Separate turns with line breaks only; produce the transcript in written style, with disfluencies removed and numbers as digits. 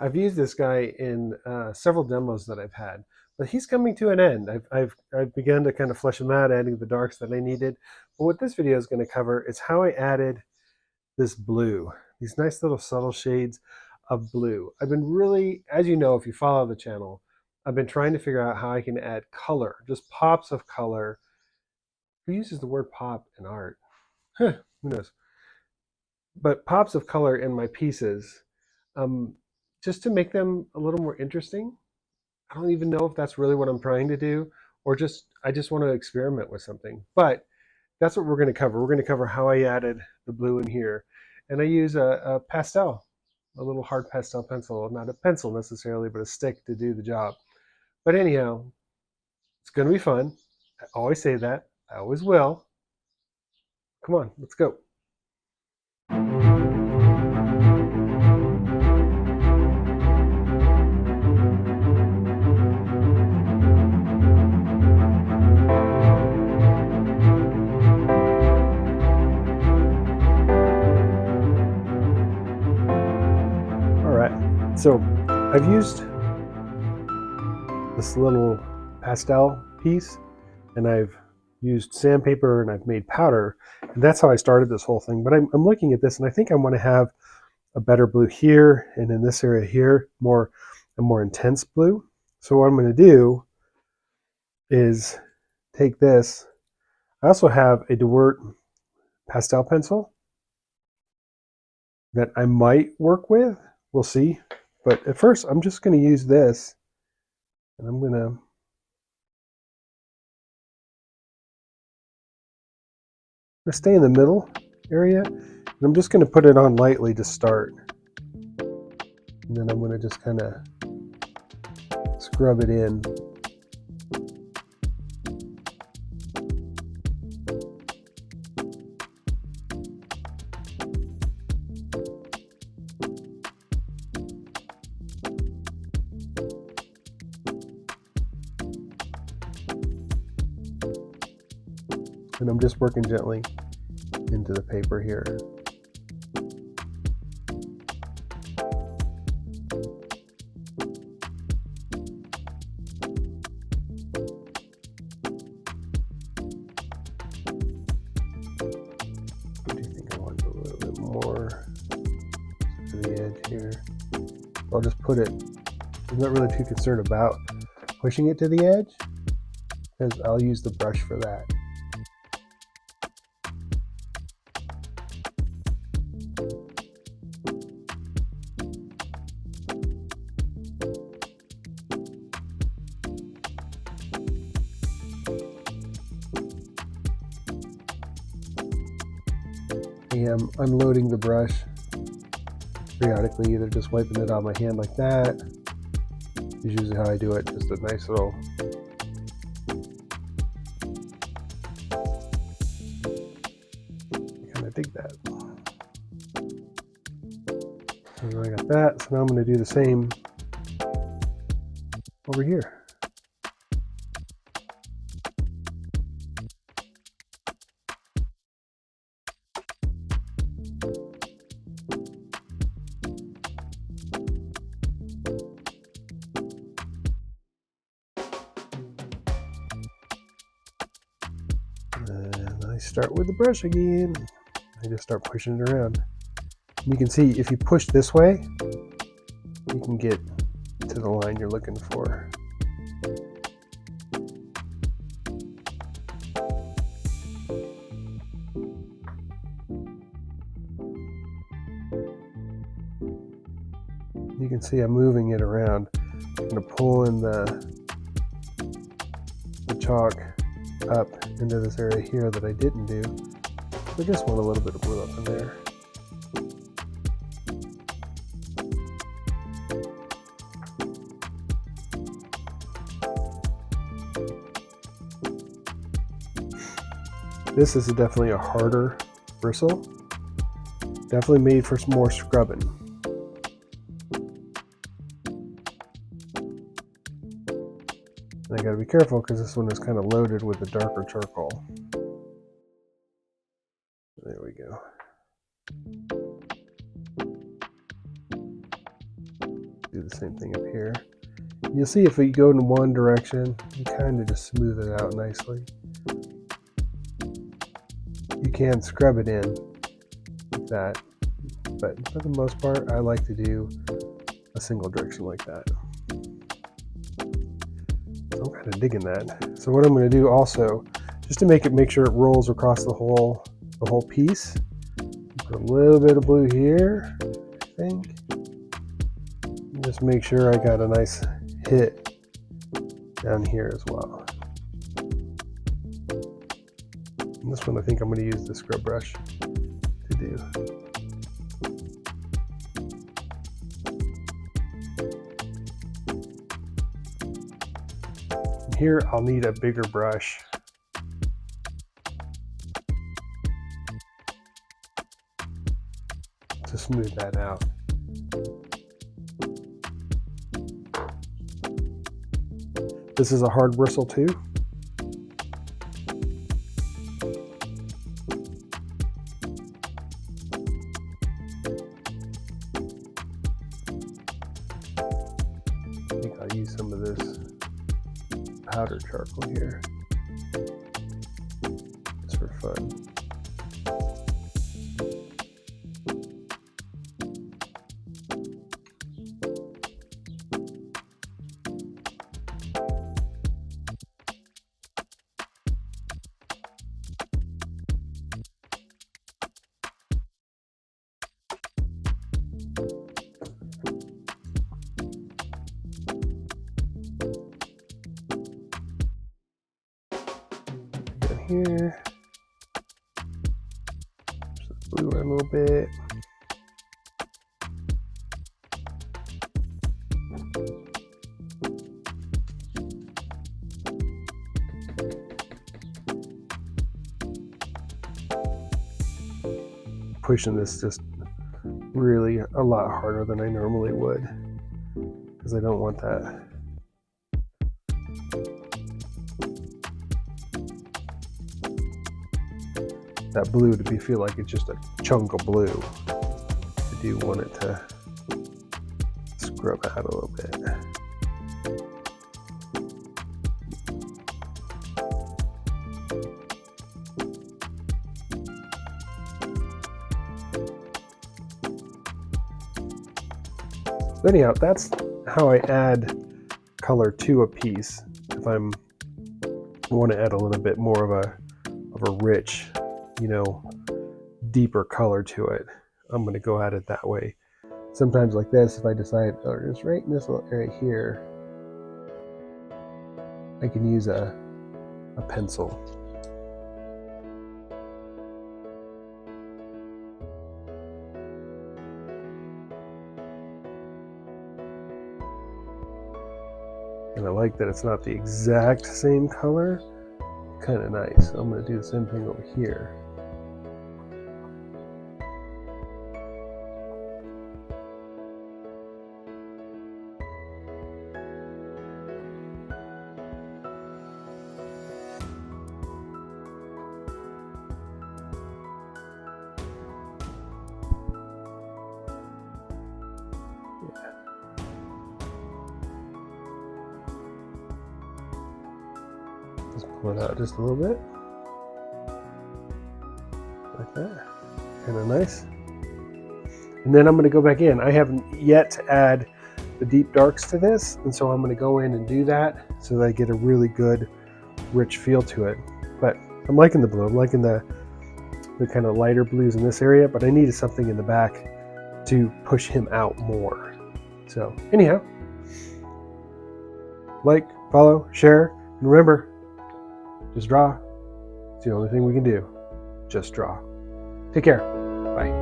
I've used this guy in several demos that I've had, but he's coming to an end. I've begun to kind of flesh him out, adding the darks that I needed. But what this video is going to cover is how I added this blue, these nice little subtle shades of blue. I've been really, as you know, if you follow the channel, I've been trying to figure out how I can add color, just pops of color. Who uses the word pop in art? Huh, who knows? But pops of color in my pieces, um, just to make them a little more interesting. I don't even know if that's really what I'm trying to do, or just I just want to experiment with something. But that's what we're going to cover. We're going to cover how I added the blue in here, and I use a pastel, a little hard pastel pencil, not a pencil necessarily, but a stick to do the job. But anyhow, it's going to be fun. I always say that. I always will. Come on, let's go. So I've used this little pastel piece, and I've used sandpaper, and I've made powder, and that's how I started this whole thing. But I'm looking at this, and I think I want to have a better blue here, and in this area here, a more intense blue. So what I'm going to do is take this. I also have a DeWert pastel pencil that I might work with. We'll see. But at first, I'm just going to use this, and I'm going to stay in the middle area, and I'm just going to put it on lightly to start. And then I'm going to just kind of scrub it in. And I'm just working gently into the paper here. I do think I want a little bit more to the edge here. I'll just put it, I'm not really too concerned about pushing it to the edge, because I'll use the brush for that. I am unloading the brush periodically, either just wiping it on my hand like that is usually how I do it, just a nice little kind of dig that. So I got that, so now I'm going to do the same over here. And I start with the brush again. I just start pushing it around. And you can see if you push this way, you can get to the line you're looking for. You can see I'm moving it around. I'm going to pull in the chalk up into this area here that I didn't do. I just want a little bit of blue up in there. This is definitely a harder bristle. Definitely made for some more scrubbing. And I gotta be careful because this one is kind of loaded with the darker charcoal. There we go. Do the same thing up here. You'll see if you go in one direction, you kind of just smooth it out nicely. You can scrub it in like that, but for the most part, I like to do a single direction like that. So I'm kind of digging that. So what I'm going to do also, just to make sure it rolls across the whole piece, put a little bit of blue here, I think. Just make sure I got a nice hit down here as well. And this one I think I'm going to use the scrub brush to do. And here I'll need a bigger brush to smooth that out. This is a hard bristle too. I think I'll use some of this powdered charcoal here, just for fun. Here, just blue a little bit. Pushing this just really a lot harder than I normally would, because I don't want that. That blue to feel like it's just a chunk of blue. I do want it to scrub out a little bit. So anyhow, that's how I add color to a piece. If I want to add a little bit more of a rich, deeper color to it, I'm going to go at it that way. Sometimes like this, if I decide, just right in this little area here, I can use a pencil. And I like that it's not the exact same color. Kind of nice. I'm going to do the same thing over here. Just pull it out just a little bit, like that. Kind of nice. And then I'm going to go back in. I haven't yet to add the deep darks to this, and so I'm going to go in and do that so that I get a really good, rich feel to it. But I'm liking the blue. I'm liking the kind of lighter blues in this area, but I needed something in the back to push him out more. So anyhow, like, follow, share, and remember, just draw. It's the only thing we can do. Just draw. Take care. Bye.